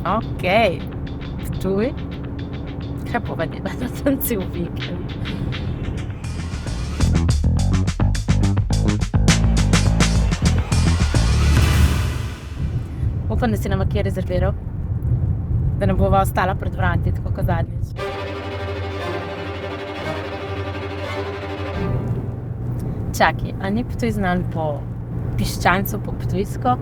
Okej. Ptuj. Kaj pa vedela, da sem cel vikend? Upam, da si nama kje rezerviral. Da ne bova ostala pred vrati, tako kot zadnjič. Čakaj, a ni Ptuj znan po piščancu, po ptujsko?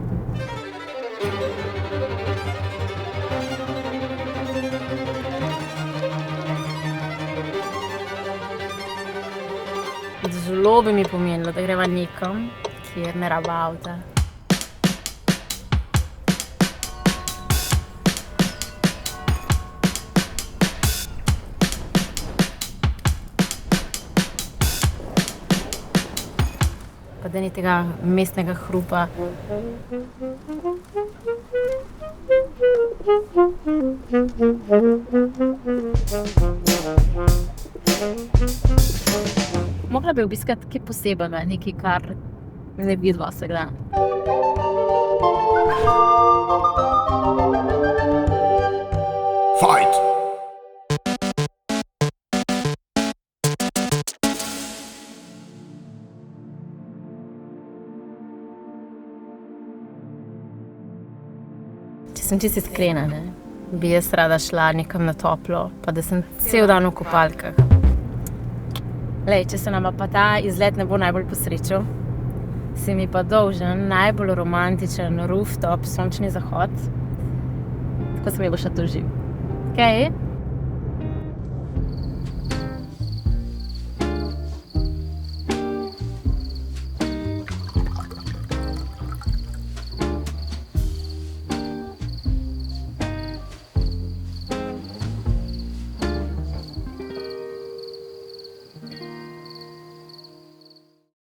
Zelo bi mi pomenilo, da greva nekam, kjer ne raba avta. Pa da ni tega mestnega hrupa. Mogla bi obiskati kaj posebnega, nekaj, kar ne vidva vsak dan. Fight! Če sem čisto iskrena, ne, bi jaz rada šla nekam na toplo, pa da sem cel dan v kopalkah. Glej, če se nama pa ta izlet ne bo najbolj posrečil, si mi pa dolžen najbolj romantičen rooftop sončni zahod, tako se mi bo še to živ. Okej?